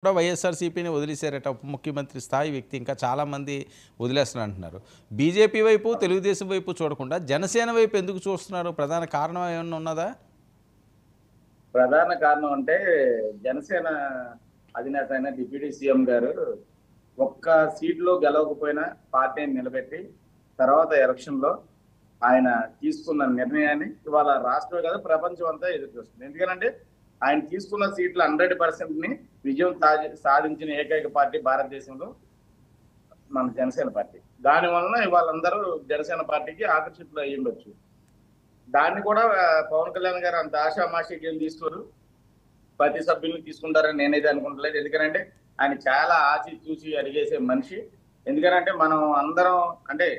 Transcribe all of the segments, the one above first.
కూడా వైఎస్ఆర్సీపీని వదిలేశారట ఉప ముఖ్యమంత్రి స్థాయి వ్యక్తి ఇంకా చాలామంది వదిలేస్తున్నారు అంటున్నారు. బీజేపీ వైపు తెలుగుదేశం వైపు చూడకుండా జనసేన వైపు ఎందుకు చూస్తున్నారు? ప్రధాన కారణం ఏమన్నా ఉన్నదా? ప్రధాన కారణం అంటే జనసేన అధినేత అయిన డిప్యూటీ సీఎం గారు ఒక్క సీట్లో గెలవకపోయినా పార్టీని నిలబెట్టి తర్వాత ఎలక్షన్ లో ఆయన తీసుకున్న నిర్ణయాన్ని ఇవాళ రాష్ట్రం కాదు ప్రపంచం అంతా ఎదురు చూస్తుంది. ఎందుకంటే ఆయన తీసుకున్న సీట్లు 100% ని విజయం సాధించిన ఏకైక పార్టీ భారతదేశంలో మన జనసేన పార్టీ. దాని వలన ఇవాళ అందరూ జనసేన పార్టీకి ఆకర్షితులు అయ్యి ఉండొచ్చు. దాన్ని కూడా పవన్ కళ్యాణ్ గారు అంత ఆషామాషికి ఏం తీసుకోరు, ప్రతి సభ్యుల్ని తీసుకుంటారని నేనైతే అనుకుంటలేదు. ఎందుకంటే ఆయన చాలా ఆచి చూసి అడిగేసే మనిషి. ఎందుకంటే మనం అందరం అంటే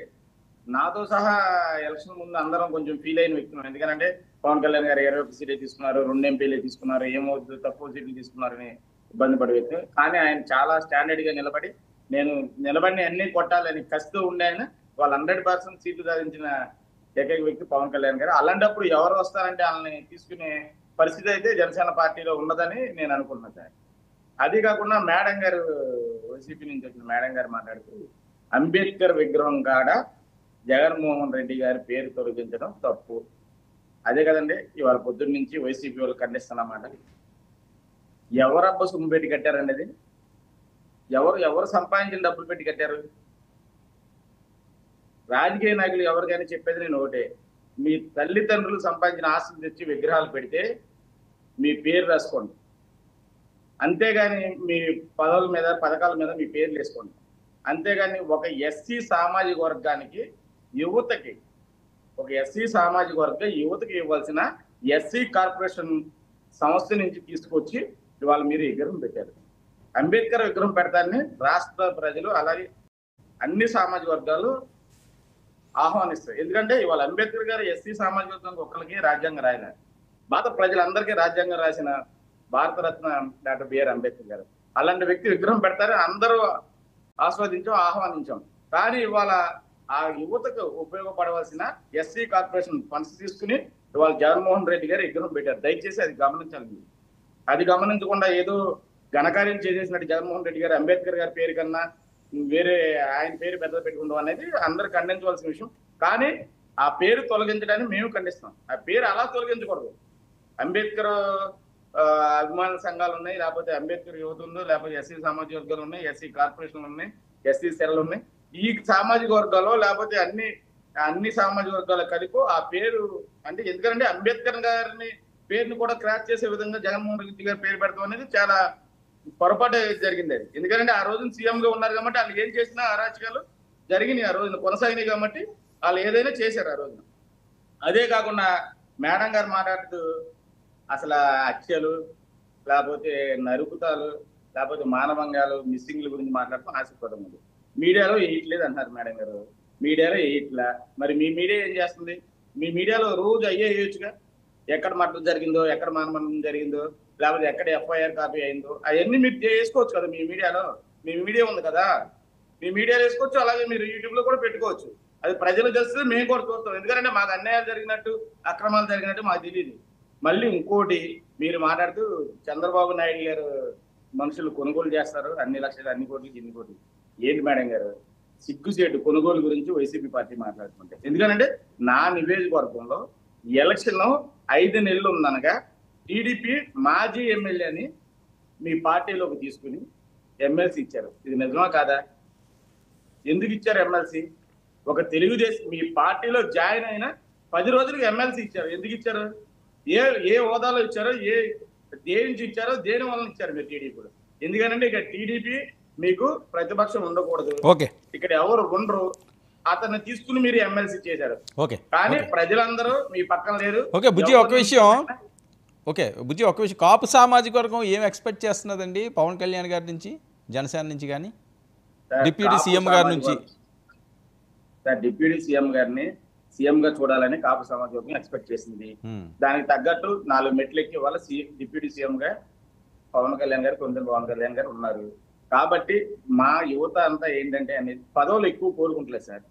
నాతో సహా ఎలక్షన్ ముందు అందరం కొంచెం ఫీల్ అయిన వ్యక్తులు. ఎందుకంటే పవన్ కళ్యాణ్ గారు 21 సీట్లు తీసుకున్నారు, 2 ఎంపీలే తీసుకున్నారు, ఏమవుతుంది తక్కువ సీట్లు తీసుకున్నారని ఇబ్బంది పడే వ్యక్తి. కానీ ఆయన చాలా స్టాండర్డ్ గా నిలబడి నేను నిలబడిని అన్ని కొట్టాలని కసితో ఉండే ఆయన వాళ్ళు 100% సీట్లు సాధించిన ఏకైక వ్యక్తి పవన్ కళ్యాణ్ గారు. అలాంటప్పుడు ఎవరు వస్తారంటే వాళ్ళని తీసుకునే పరిస్థితి అయితే జనసేన పార్టీలో ఉండదని నేను అనుకుంటున్నాను సార్. అది కాకుండా మేడం గారు వైసీపీ నుంచి వచ్చిన మేడం గారు మాట్లాడుతూ అంబేద్కర్ విగ్రహం కాడ జగన్మోహన్ రెడ్డి గారి పేరు తొలగించడం తప్పు. అదే కదండి ఇవాళ పొద్దున్న నుంచి వైసీపీ వాళ్ళు ఖండిస్తున్నమాట. ఎవరబ్బ సొమ్ము పెట్టి కట్టారండి? అది ఎవరు సంపాదించిన డబ్బులు పెట్టి కట్టారు? రాజకీయ నాయకులు ఎవరికైనా చెప్పేది నేను ఒకటే, మీ తల్లిదండ్రులు సంపాదించిన ఆస్తులు తెచ్చి విగ్రహాలు పెడితే మీ పేరు రాసుకోండి, అంతేగాని మీ పదవుల మీద పథకాల మీద మీ పేర్లు వేసుకోండి. అంతేగాని ఒక ఎస్సీ సామాజిక వర్గానికి యువతకి యువతకి ఇవ్వాల్సిన ఎస్సీ కార్పొరేషన్ సంస్థ నుంచి తీసుకొచ్చి ఇవాళ మీరు విగ్రహం పెట్టారు. అంబేద్కర్ విగ్రహం పెడతారని రాష్ట్ర ప్రజలు అలాగే అన్ని సామాజిక వర్గాలు ఆహ్వానిస్తారు. ఎందుకంటే ఇవాళ అంబేద్కర్ గారు ఎస్సీ సామాజిక వర్గానికి ఒక్కరికి రాజ్యాంగం రాయలేదు. భారత ప్రజలందరికీ రాజ్యాంగం రాసిన భారతరత్న డాక్టర్ బిఆర్ అంబేద్కర్ గారు. అలాంటి వ్యక్తి విగ్రహం పెడతారు, అందరూ ఆహ్వానించాం. కానీ ఇవాళ ఆ యువతకు ఉపయోగపడవలసిన ఎస్సీ కార్పొరేషన్ ఫండ్స్ తీసుకుని ఇవాళ జగన్మోహన్ రెడ్డి గారు విగ్రహం పెట్టారు. దయచేసి అది గమనించాలి. అది గమనించకుండా ఏదో ఘనకార్యం చేసేసినట్టు జగన్మోహన్ రెడ్డి గారు అంబేద్కర్ గారి పేరు కన్నా వేరే ఆయన పేరు పెద్ద పెట్టుకుంటాం అనేది అందరూ ఖండించవలసిన విషయం. కానీ ఆ పేరు తొలగించడాన్ని మేము ఖండిస్తాం. ఆ పేరు అలా తొలగించకూడదు. అంబేద్కర్ అభిమాన సంఘాలు ఉన్నాయి, లేకపోతే అంబేద్కర్ యువత ఉంది, లేకపోతే ఎస్సీ సామాజిక వర్గాలు ఉన్నాయి, ఎస్సీ కార్పొరేషన్లు ఉన్నాయి, ఎస్సీ సెల్లు ఉన్నాయి. ఈ సామాజిక వర్గాల్లో లేకపోతే అన్ని సామాజిక వర్గాల కలిపి ఆ పేరు అంటే ఎందుకంటే అంబేద్కర్ గారిని పేరుని కూడా క్రాచ్ చేసే విధంగా జగన్మోహన్ రెడ్డి గారి పేరు పెడతాం అనేది చాలా పొరపాటు జరిగింది. అది ఎందుకంటే ఆ రోజున సీఎం గా ఉన్నారు కాబట్టి వాళ్ళు ఏం చేసినా అరాచకాలు జరిగినాయి, ఆ రోజున కొనసాగినాయి కాబట్టి వాళ్ళు ఏదైనా చేశారు ఆ రోజున. అదే కాకుండా మేడం గారు మాట్లాడుతూ అసలు హత్యలు లేకపోతే నరుకుతాలు లేకపోతే మానవంగాలు మిస్సింగ్ల గురించి మాట్లాడుతూ ఆశపడడం ఉంది. మీడియాలో వేయట్లేదు అంటున్నారు మేడం గారు. మీడియాలో వేయట్లా, మరి మీ మీడియా ఏం చేస్తుంది? మీ మీడియాలో రోజు వేయొచ్చుగా. ఎక్కడ మర్డర్ జరిగిందో, ఎక్కడ మానవంగం జరిగిందో, లేకపోతే ఎక్కడ ఎఫ్ఐఆర్ కాపీ అయిందో అవన్నీ మీరు వేసుకోవచ్చు కదా. మీ మీడియాలో మీ మీడియా ఉంది కదా, మీ మీడియాలో వేసుకోవచ్చు. అలాగే మీరు యూట్యూబ్ లో కూడా పెట్టుకోవచ్చు. అది ప్రజలు చేస్తే మేము కూడా చూస్తాం. ఎందుకంటే మాకు అన్యాయాలు జరిగినట్టు అక్రమాలు జరిగినట్టు మాకు తెలియదు. మళ్ళీ ఇంకోటి మీరు మాట్లాడుతూ చంద్రబాబు నాయుడు గారు మనుషులు కొనుగోలు చేస్తారు అన్ని లక్షలు అన్ని కోట్లకి ఇన్ని కోట్లు. ఏంటి మేడం గారు సిగ్గుసేటు కొనుగోలు గురించి వైసీపీ పార్టీ మాట్లాడుతుంటే? ఎందుకంటే నా నియోజకవర్గంలో ఎలక్షన్ 5 నెలలు ఉందనగా టీడీపీ మాజీ ఎమ్మెల్యేని మీ పార్టీలోకి తీసుకుని ఎమ్మెల్సీ ఇచ్చారు. ఇది నిజమా కాదా? ఎందుకు ఇచ్చారు ఎమ్మెల్సీ? ఒక తెలుగుదేశం మీ పార్టీలో జాయిన్ అయిన 10 రోజులకు ఎమ్మెల్సీ ఇచ్చారు. ఎందుకు ఇచ్చారు? ఏ హోదాలో ఇచ్చారో, దేని నుంచి ఇచ్చారో, దేని వలన ఇచ్చారు మీరు టీడీపీలో? ఎందుకంటే ఇక టీడీపీ మీకు ప్రతిపక్షం ఉండకూడదు, ఇక్కడ ఎవరు ఉండరు, అతన్ని తీసుకుని మీరు ఎమ్మెల్సీ చేశారు. కానీ ప్రజలందరూ మీ పక్కన లేరు. బుజ్జి ఒక విషయం కాపు సామాజిక వర్గం ఏం ఎక్స్పెక్ట్ చేస్తున్నదండి పవన్ కళ్యాణ్ గారి నుంచి, జనసేన నుంచి కానీ డిప్యూటీ సీఎం గారి నుంచి? డిప్యూటీ సీఎం గారిని సీఎం గా చూడాలని కాపు సామాజిక వర్గం ఎక్స్పెక్ట్ చేసింది. దానికి తగ్గట్టు 4 మెట్లు ఎక్కి వాళ్ళ డిప్యూటీ సీఎం గా పవన్ కళ్యాణ్ గారు ఉన్నారు. కాబట్టి మా యువత అంతా ఏంటంటే అనేది పదవులు ఎక్కువ కోరుకుంటలేదు సార్.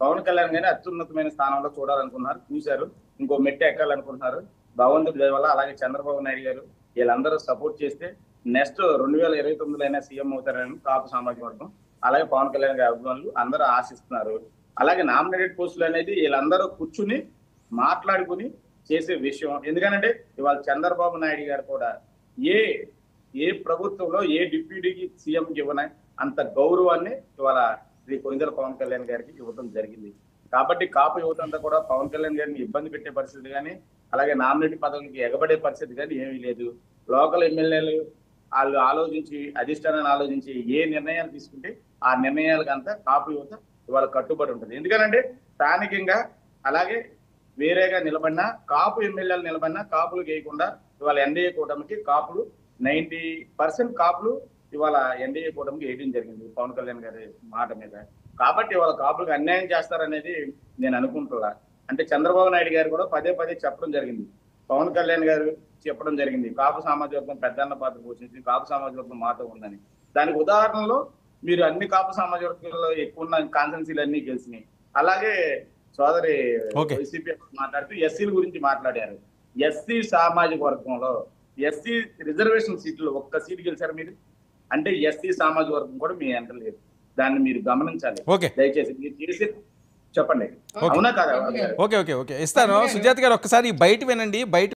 పవన్ కళ్యాణ్ గారిని అత్యున్నతమైన స్థానంలో చూడాలనుకున్నారు, చూశారు. ఇంకో మెట్టు ఎక్కాలనుకుంటున్నారు. భగవంతుడి దయ వల్ల అలాగే చంద్రబాబు నాయుడు గారు వీళ్ళందరూ సపోర్ట్ చేస్తే నెక్స్ట్ 2029లో అయినా సీఎం అవుతారని కాపు సామాజిక వర్గం, అలాగే పవన్ కళ్యాణ్ గారి అభిమానులు అందరూ ఆశిస్తున్నారు. అలాగే నామినేటెడ్ పోస్టులు అనేది వీళ్ళందరూ కూర్చుని మాట్లాడుకుని చేసే విషయం. ఎందుకంటే ఇవాళ చంద్రబాబు నాయుడు గారు కూడా ఏ ప్రభుత్వంలో ఏ డిప్యూటీకి సీఎంకి ఇవ్వని అంత గౌరవాన్ని ఇవాళ శ్రీ కొనిదెల పవన్ కళ్యాణ్ గారికి ఇవ్వడం జరిగింది. కాబట్టి కాపు యువత అంతా కూడా పవన్ కళ్యాణ్ గారిని ఇబ్బంది పెట్టే పరిస్థితి కానీ, అలాగే నామినేటెడ్ పదవులకి ఎగబడే పరిస్థితి కానీ ఏమీ లేదు. లోకల్ ఎమ్మెల్యేలు వాళ్ళు ఆలోచించి, అధిష్టానాన్ని ఆలోచించి ఏ నిర్ణయాలు తీసుకుంటే ఆ నిర్ణయాలకంతా కాపు యువత ఇవాళ కట్టుబడి ఉంటుంది. ఎందుకంటే స్థానికంగా అలాగే వేరేగా నిలబడినా కాపు ఎమ్మెల్యేలు నిలబడినా కాపులు వేయకుండా ఇవాళ ఎన్డీఏ కూటమికి కాపులు 90% కాపులు ఇవాళ ఎన్డీఏ కూటమికి వేయడం జరిగింది పవన్ కళ్యాణ్ గారి మాట మీద. కాబట్టి ఇవాళ కాపులకు అన్యాయం చేస్తారనేది నేను అనుకుంటున్నా. అంటే చంద్రబాబు నాయుడు గారు కూడా పదే చెప్పడం జరిగింది, పవన్ కళ్యాణ్ గారు చెప్పడం జరిగింది, కాపు సామాజిక వర్గం పెద్దన్న పాత్ర పోషించి కాపు సామాజిక వర్గం మాతో ఉందని. దానికి ఉదాహరణలో మీరు అన్ని కాపు సామాజిక వర్గాల్లో ఎక్కువ ఉన్న కాన్సెన్సీలు అన్ని గెలిచినాయి. అలాగే సోదరి వైసీపీ మాట్లాడుతూ ఎస్సీల గురించి మాట్లాడారు. ఎస్సీ సామాజిక వర్గంలో ఎస్సీ రిజర్వేషన్ సీట్లు ఒక్క సీటు గెలిచారు మీరు అంటే ఎస్సీ సామాజిక వర్గం కూడా మీ వెంట లేదు. దాన్ని మీరు గమనించాలి. దయచేసి మీరు చేసి చెప్పండి, అవునా కాదా? ఓకే ఇస్తాను. సుజాత గారు ఒక్కసారి బయట వినండి. బయట